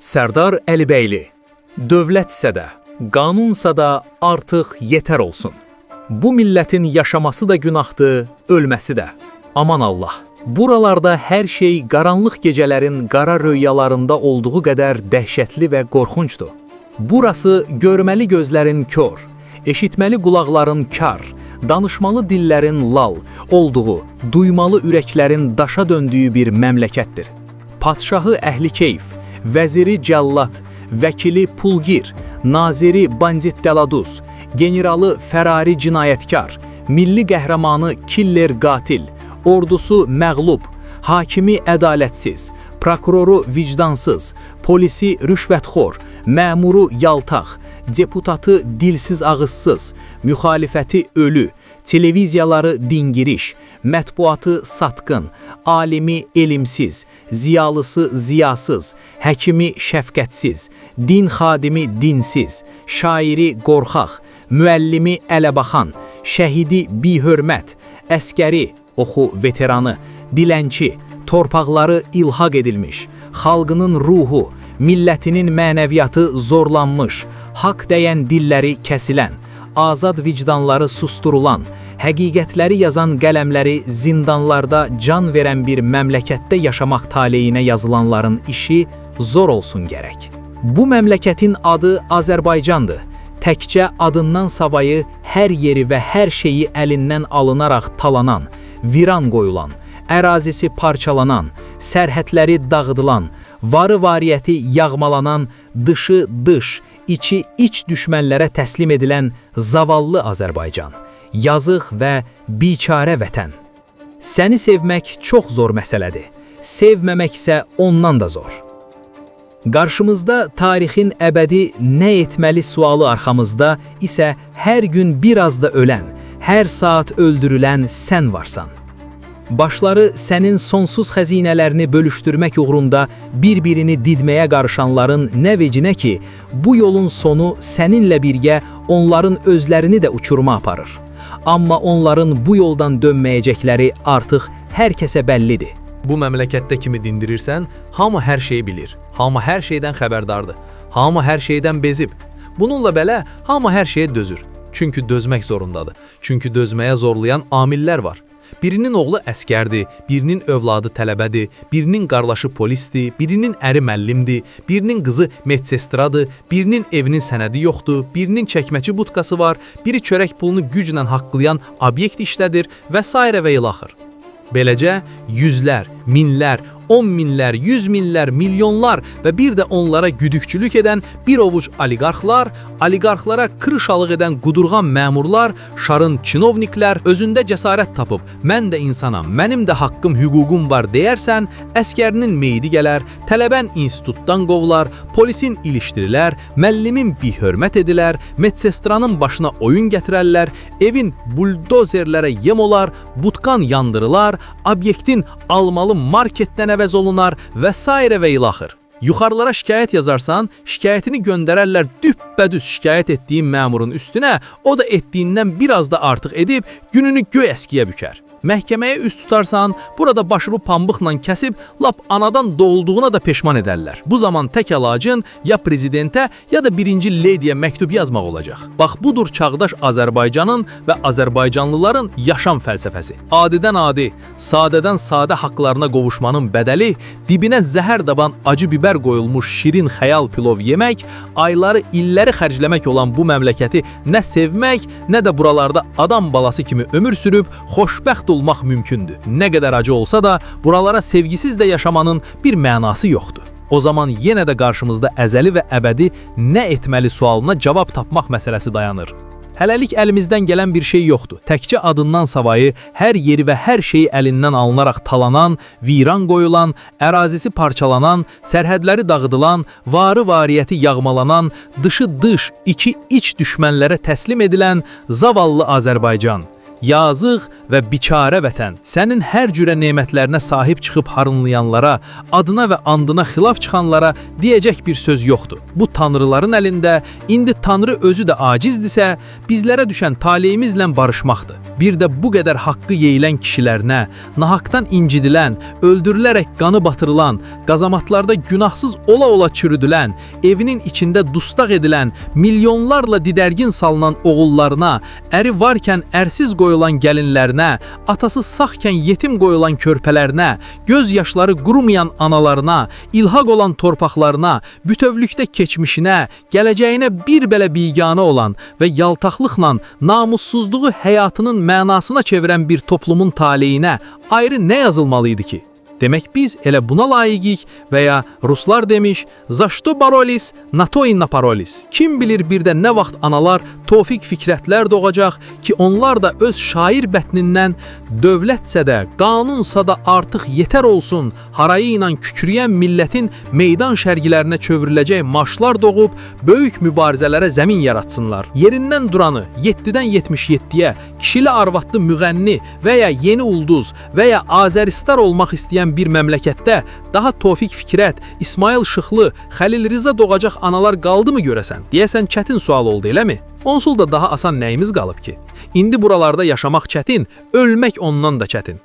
Sərdar Əlibəyli, dövlətsə də, qanunsa da artıq yetər olsun. Bu millətin yaşaması da günahdır, ölməsi də. Aman Allah, buralarda hər şey qaranlıq gecələrin qara röyalarında olduğu qədər dəhşətli və qorxuncdur. Burası görməli gözlərin kör, eşitməli qulaqların kar, danışmalı dillərin lal olduğu, duymalı ürəklərin daşa döndüyü bir məmləkətdir. Padşahı əhli keyf, vəziri cəllad, vəkili pulgir, naziri bandit dəladuz, generalı fərari cinayətkar, milli qəhrəmanı killer qatil, ordusu məğlub, hakimi ədalətsiz, prokuroru vicdansız, polisi rüşvətxor, məmuru yaltaq, deputatı dilsiz ağızsız, müxalifəti ölü, televiziyaları dingiriş, mətbuatı satqın, alimi elimsiz, ziyalısı ziyasız, həkimi şəfqətsiz, din xadimi dinsiz, şairi qorxaq, müəllimi ələbaxan, şəhidi bihörmət, əskəri, oxu veteranı, dilənçi, torpaqları ilhaq edilmiş, xalqının ruhu, millətinin mənəviyyatı zorlanmış, haqq dəyən dilləri kəsilən, azad vicdanları susturulan, həqiqətləri yazan qələmləri zindanlarda can verən bir məmləkətdə yaşamaq taleyinə yazılanların işi zor olsun gərək. Bu məmləkətin adı Azərbaycandır. Təkcə adından savayı hər yeri və hər şeyi əlindən alınaraq talanan, viran qoyulan, ərazisi parçalanan, sərhədləri dağıdılan, varı-variyyəti yağmalanan, dışı dış, içi iç düşmənlərə təslim edilən zavallı Azərbaycan, yazıq və biçarə vətən. Səni sevmək çox zor məsələdir, sevməmək isə ondan da zor. Qarşımızda tarixin əbədi nə etməli sualı arxamızda isə hər gün biraz da ölən, hər saat öldürülən sən varsan. Başları sənin sonsuz xəzinələrini bölüşdürmək uğrunda bir-birini didməyə qarışanların nə vecinə ki, bu yolun sonu səninlə birgə onların özlərini də uçuruma aparır. Amma onların bu yoldan dönməyəcəkləri artıq hər kəsə bəllidir. Bu məmləkətdə kimi dindirirsən, hamı hər şeyi bilir, hamı hər şeydən xəbərdardır, hamı hər şeydən bezib. Bununla belə, hamı hər şeyə dözür. Çünki dözmək zorundadır, çünki dözməyə zorlayan amillər var. Birinin oğlu əskərdir, birinin övladı tələbədir, birinin qarlaşı polisdir, birinin əri müəllimdir, birinin qızı medsestradır, birinin evinin sənədi yoxdur, birinin çəkməçi budkası var, biri çörək pulunu güclə haqqlayan obyekt işlədir və s. və ilaxır. Beləcə, yüzlər, minlər, 10 minlər, 100 minlər, milyonlar və bir də onlara güdükçülük edən bir ovuc oliqarxlar, oliqarxlara kırışalıq edən qudurğan məmurlar, şarın çinovniklər özündə cəsarət tapıb, mən də insanam, mənim də haqqım, hüququm var deyərsən, əskərinin meyidi gələr, tələbən institutdan qovular, polisin ilişdirilər, müəllimin bihörmət edilər, medsestranın başına oyun gətirərlər, evin buldozerlərə yem olar, budkan yandırılar, obyektin almalı marketdən əvəz olunar və s. və ilaxır. Yuxarılara şikayət yazarsan, şikayətini göndərərlər düppədüz şikayət etdiyin məmurun üstünə, o da etdiyindən biraz da artıq edib gününü göy əskiyə bükər. Məhkəməyə üst tutarsan, burada başını pambıqla kəsib, lap anadan doğulduğuna da peşman edərlər. Bu zaman tək əlacın ya prezidentə, ya da birinci lediyə məktub yazmaq olacaq. Bax, budur çağdaş Azərbaycanın və Azərbaycanlıların yaşam fəlsəfəsi. Adidən adi, sadədən sadə haqlarına qovuşmanın bədəli, dibinə zəhər daban acı biber qoyulmuş şirin xəyal pilov yemək, ayları, illəri xərcləmək olan bu məmləkəti nə sevmək, nə də buralarda adam balası kimi ömür sürüb, xoşbəxt olmaq mümkündür. Nə qədər acı olsa da, buralara sevgisiz də yaşamanın bir mənası yoxdur. O zaman yenə də qarşımızda əzəli və əbədi nə etməli sualına cavab tapmaq məsələsi dayanır. Hələlik əlimizdən gələn bir şey yoxdur. Təkcə adından savayı hər yeri və hər şeyi əlindən alınaraq talanan, viran qoyulan, ərazisi parçalanan, sərhədləri dağıdılan, varı-variyyəti yağmalanan, dışı dış, içi iç düşmənlərə təslim edilən zavallı Azərbaycan. Yazıq və biçarə vətən, sənin hər cürə nemətlərinə sahib çıxıb harınlayanlara, adına və andına xilaf çıxanlara deyəcək bir söz yoxdur. Bu tanrıların əlində, indi tanrı özü də acizdirsə, bizlərə düşən taleyimizlə barışmaqdır. Bir də bu qədər haqqı yeyilən kişilərinə, nahaqdan incidilən, öldürülərək qanı batırılan, qazamatlarda günahsız ola-ola çürüdülən, evinin içində dustaq edilən, milyonlarla didərgin salınan oğullarına, əri varkən ərsiz qoyulan gəlinlərinə, atası sağkən yetim qoyulan körpələrinə, göz yaşları qurumayan analarına, ilhaq olan torpaqlarına, bütövlükdə keçmişinə, gələcəyinə bir belə biganə olan və yaltaqlıqla namussuzluğu həyatının mənasına çevirən bir toplumun taleyinə ayrı nə yazılmalıydı ki? Demək biz elə buna layiqik və ya ruslar demiş, "Za što borolись, na to i naporolись." Kim bilir bir də nə vaxt analar Tofiq Fikrətlər doğacaq ki, onlar da öz şair bətnindən dövlətsə də, qanunsa da artıq yetər olsun, harayı ilə kükrəyən millətin meydan şərgilərinə çövriləcək marşlar doğub, böyük mübarizələrə zəmin yaratsınlar. Yerindən duranı 7-dən 77-yə kişili arvadlı müğənni və ya yeni ulduz və ya Azəristar olmaq istəyən bir məmləkətdə daha Tofiq Fikrət, İsmail Şıxlı, Xəlil Rıza doğacaq analar qaldı mı görəsən? Deyəsən çətin sual oldu, eləmi? Onsuz da daha asan nəyimiz qalıb ki? İndi buralarda yaşamaq çətin, ölmək ondan da çətin.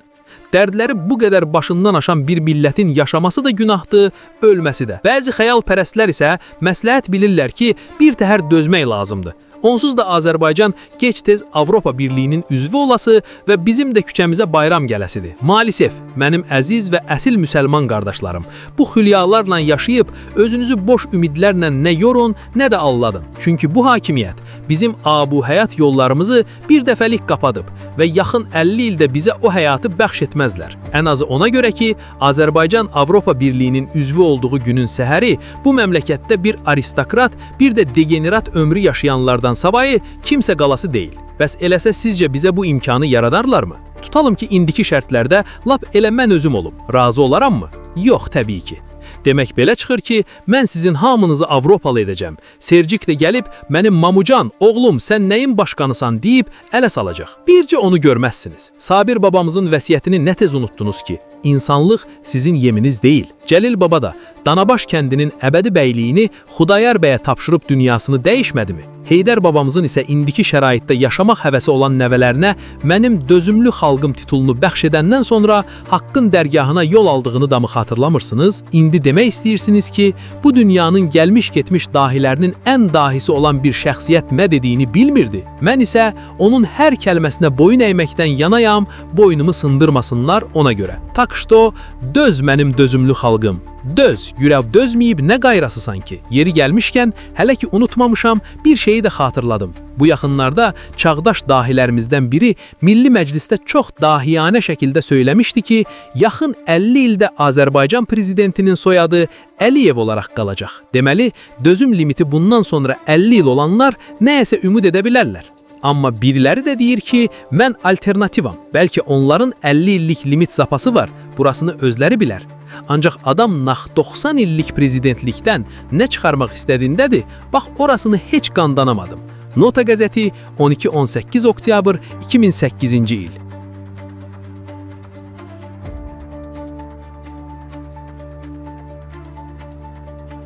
Dərdləri bu qədər başından aşan bir millətin yaşaması da günahdır, ölməsi də. Bəzi xəyalpərəstlər isə məsləhət bilirlər ki, bir təhər dözmək lazımdır. Onsuz da Azərbaycan gec-tez Avropa Birliyinin üzvü olası və bizim də küçəmizə bayram gələsidir. Maalesef, mənim əziz və əsil müsəlman qardaşlarım, bu xülyalarla yaşayıb özünüzü boş ümidlərlə nə yorun, nə də alladın. Çünki bu hakimiyyət bizim abu həyat yollarımızı bir dəfəlik qapadıb və yaxın 50 ildə bizə o həyatı bəxş etməzlər. Ən azı ona görə ki, Azərbaycan Avropa Birliyinin üzvü olduğu günün səhəri bu məmləkətdə bir aristokrat, bir də degenerat ömrü yaşayanlardan savayı kimsə qalası deyil. Bəs eləsə sizcə bizə bu imkanı yaradarlarmı? Tutalım ki, indiki şərtlərdə lap elə mən özüm olum. Razı olaram mı? Yox, təbii ki. Demək belə çıxır ki, mən sizin hamınızı Avropalı edəcəm. Sercik də gəlib, mənim Mamucan, oğlum, sən nəyin başqanısan deyib ələ salacaq. Bircə onu görməzsiniz. Sabir babamızın vəsiyyətini nə tez unutdunuz ki? İnsanlıq sizin yeminiz deyil. Cəlil baba da Danabaş kəndinin əbədi bəyliyini Xudayar bəyə tapşırıb dünyasını dəyişmədimi? Heydər babamızın isə indiki şəraitdə yaşamaq həvəsi olan nəvələrinə mənim dözümlü xalqım titulunu bəxş edəndən sonra haqqın dərgahına yol aldığını da mı xatırlamırsınız? İndi demək istəyirsiniz ki, bu dünyanın gəlmiş-getmiş dahilərinin ən dahisi olan bir şəxsiyyət nə dediyini bilmirdi. Mən isə onun hər kəlməsinə boyun əyməkdən yanayam, boynumu sındırmasınlar ona görə. Tak što, döz mənim dözümlü xalqım. Döz, yürəv dözməyib nə qayrasısan ki? Yeri gəlmişkən, hələ ki unutmamışam, bir şeyi də xatırladım. Bu yaxınlarda çağdaş dahilərimizdən biri Milli Məclisdə çox dahiyanə şəkildə söyləmişdi ki, yaxın 50 ildə Azərbaycan prezidentinin soyadı Əliyev olaraq qalacaq. Deməli, dözüm limiti bundan sonra 50 il olanlar nəyəsə ümid edə bilərlər. Amma biriləri də deyir ki, mən alternativam. Bəlkə onların 50 illik limit zapası var, burasını özləri bilər. Ancaq adam nax 90 illik prezidentlikdən nə çıxarmaq istədiyindədir, bax orasını heç qandanamadım. Nota qəzeti 12-18 oktyabr 2008-ci il.